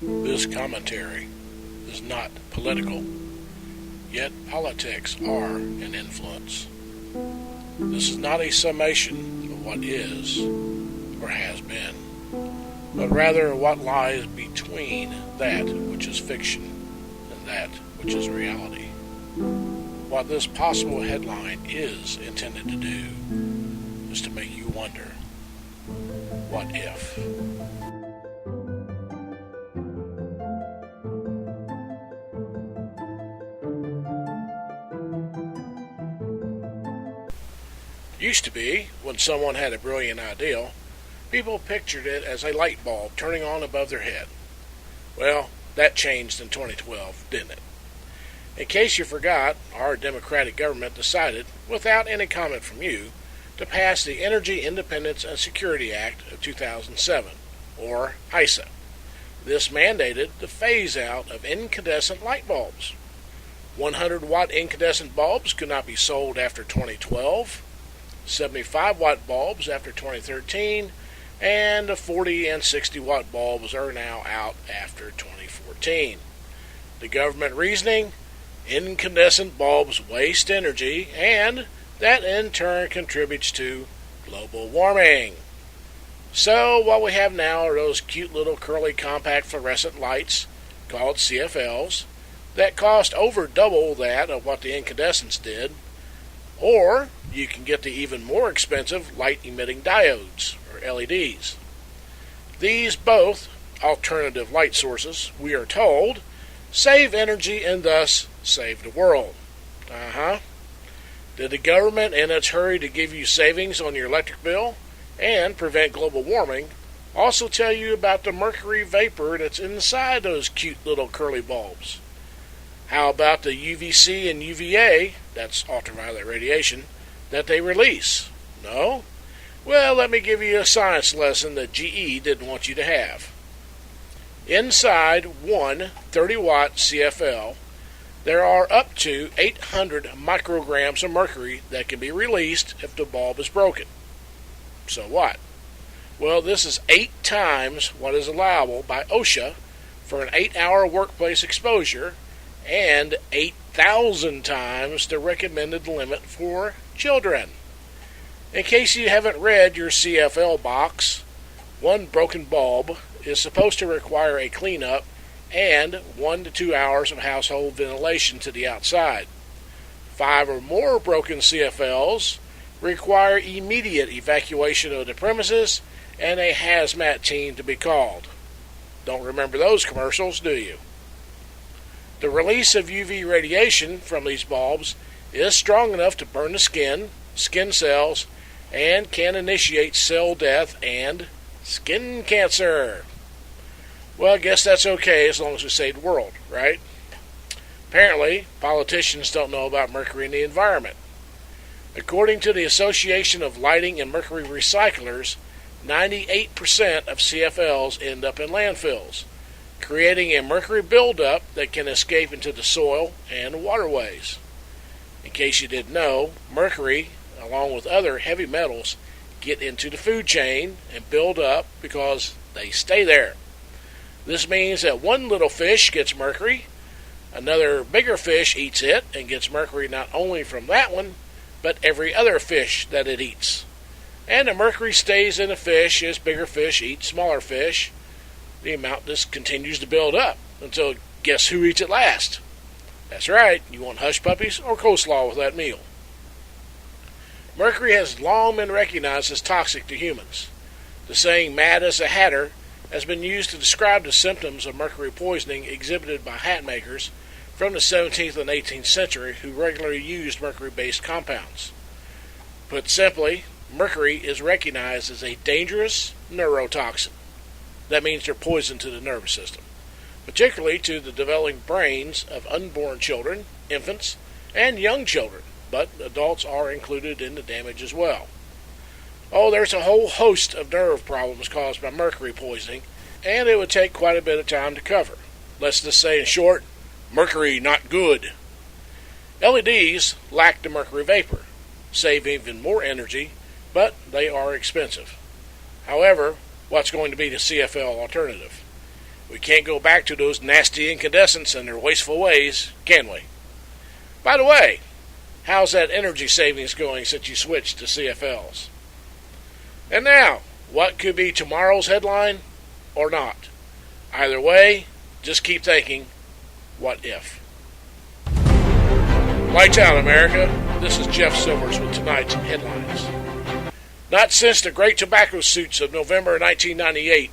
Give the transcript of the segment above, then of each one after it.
This commentary is not political, yet politics are an influence. This is not a summation of what is or has been, but rather what lies between that which is fiction and that which is reality. What this possible headline is intended to do is to make you wonder, what if? Used to be, when someone had a brilliant idea, people pictured it as a light bulb turning on above their head. Well, that changed in 2012, didn't it? In case you forgot, our democratic government decided, without any comment from you, to pass the Energy Independence and Security Act of 2007, or HISA. This mandated the phase-out of incandescent light bulbs. 100-watt incandescent bulbs could not be sold after 2012, 75-watt bulbs after 2013, and the 40 and 60-watt bulbs are now out after 2014. The government reasoning: incandescent bulbs waste energy, and that in turn contributes to global warming. So what we have now are those cute little curly compact fluorescent lights called CFLs that cost over double that of what the incandescents did. Or you can get the even more expensive light-emitting diodes, or LEDs. These both alternative light sources, we are told, save energy and thus save the world. Did the government, in its hurry to give you savings on your electric bill and prevent global warming, also tell you about the mercury vapor that's inside those cute little curly bulbs? How about the UVC and UVA, that's ultraviolet radiation, that they release? No? Well, let me give you a science lesson that GE didn't want you to have. Inside one 30-watt CFL, there are up to 800 micrograms of mercury that can be released if the bulb is broken. So what? Well, this is 8 times what is allowable by OSHA for an 8-hour workplace exposure, and 8,000 times the recommended limit for children. In case you haven't read your CFL box, one broken bulb is supposed to require a cleanup and 1 to 2 hours of household ventilation to the outside. 5 or more broken CFLs require immediate evacuation of the premises and a hazmat team to be called. Don't remember those commercials, do you? The release of UV radiation from these bulbs is strong enough to burn the skin cells, and can initiate cell death and skin cancer. Well, I guess that's okay as long as we save the world, right? Apparently, politicians don't know about mercury in the environment. According to the Association of Lighting and Mercury Recyclers, 98% of CFLs end up in landfills, creating a mercury buildup that can escape into the soil and waterways. In case you didn't know, mercury, along with other heavy metals, get into the food chain and build up because they stay there. This means that one little fish gets mercury, another bigger fish eats it and gets mercury not only from that one, but every other fish that it eats. And the mercury stays in the fish as bigger fish eat smaller fish. The amount just continues to build up until guess who eats it last? That's right, you want hush puppies or coleslaw with that meal. Mercury has long been recognized as toxic to humans. The saying "mad as a hatter" has been used to describe the symptoms of mercury poisoning exhibited by hat makers from the 17th and 18th century who regularly used mercury-based compounds. Put simply, mercury is recognized as a dangerous neurotoxin. That means they're poison to the nervous system, particularly to the developing brains of unborn children, infants, and young children, but adults are included in the damage as well. Oh, there's a whole host of nerve problems caused by mercury poisoning, and it would take quite a bit of time to cover. Let's just say in short, mercury not good. LEDs lack the mercury vapor, save even more energy, but they are expensive. However, what's going to be the CFL alternative? We can't go back to those nasty incandescents and their wasteful ways, can we? By the way, how's that energy savings going since you switched to CFLs? And now, what could be tomorrow's headline or not? Either way, just keep thinking, what if? Lights out, America. This is Jeff Silvers with tonight's headlines. Not since the Great Tobacco Suits of November 1998,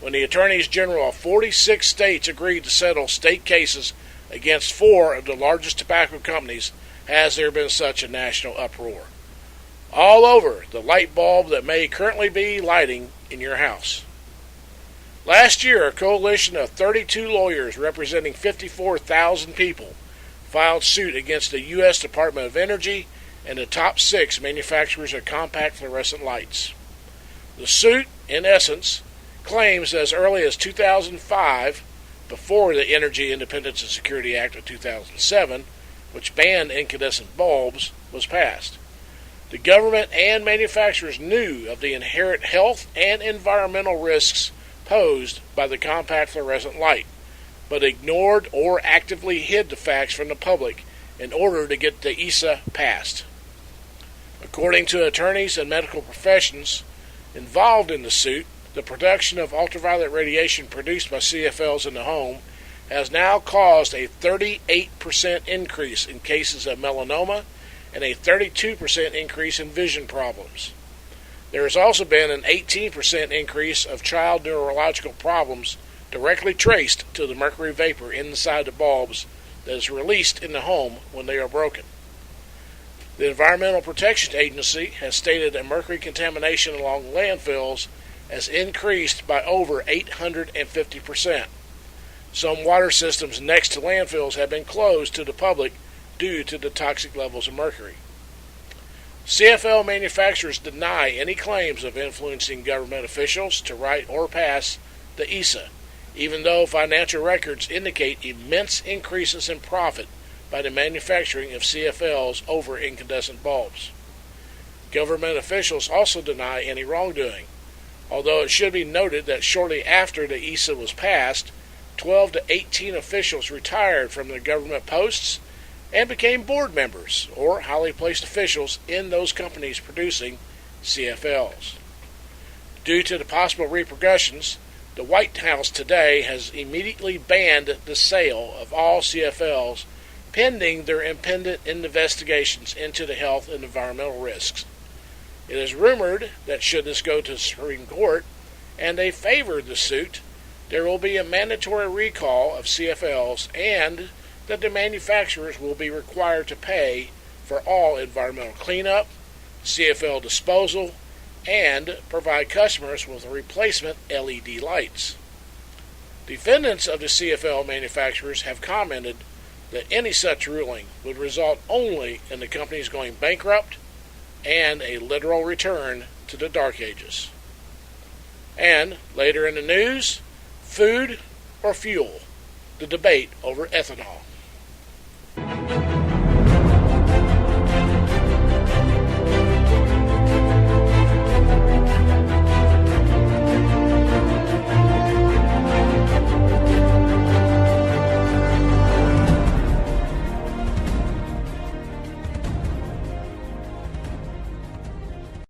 when the Attorneys General of 46 states agreed to settle state cases against 4 of the largest tobacco companies, has there been such a national uproar. All over the light bulb that may currently be lighting in your house. Last year, a coalition of 32 lawyers representing 54,000 people filed suit against the U.S. Department of Energy and the top 6 manufacturers of compact fluorescent lights. The suit, in essence, claims as early as 2005, before the Energy Independence and Security Act of 2007, which banned incandescent bulbs, was passed. The government and manufacturers knew of the inherent health and environmental risks posed by the compact fluorescent light, but ignored or actively hid the facts from the public in order to get the ESA passed. According to attorneys and medical professions involved in the suit, the production of ultraviolet radiation produced by CFLs in the home has now caused a 38% increase in cases of melanoma and a 32% increase in vision problems. There has also been an 18% increase of child neurological problems directly traced to the mercury vapor inside the bulbs that is released in the home when they are broken. The Environmental Protection Agency has stated that mercury contamination along landfills has increased by over 850%. Some water systems next to landfills have been closed to the public due to the toxic levels of mercury. CFL manufacturers deny any claims of influencing government officials to write or pass the ESA, even though financial records indicate immense increases in profit by the manufacturing of CFLs over incandescent bulbs. Government officials also deny any wrongdoing, although it should be noted that shortly after the ESA was passed, 12 to 18 officials retired from their government posts and became board members or highly placed officials in those companies producing CFLs. Due to the possible repercussions, the White House today has immediately banned the sale of all CFLs pending their independent investigations into the health and environmental risks. It is rumored that should this go to the Supreme Court and they favor the suit, there will be a mandatory recall of CFLs and that the manufacturers will be required to pay for all environmental cleanup, CFL disposal, and provide customers with replacement LED lights. Defendants of the CFL manufacturers have commented that any such ruling would result only in the companies going bankrupt and a literal return to the Dark Ages. And later in the news, food or fuel, the debate over ethanol.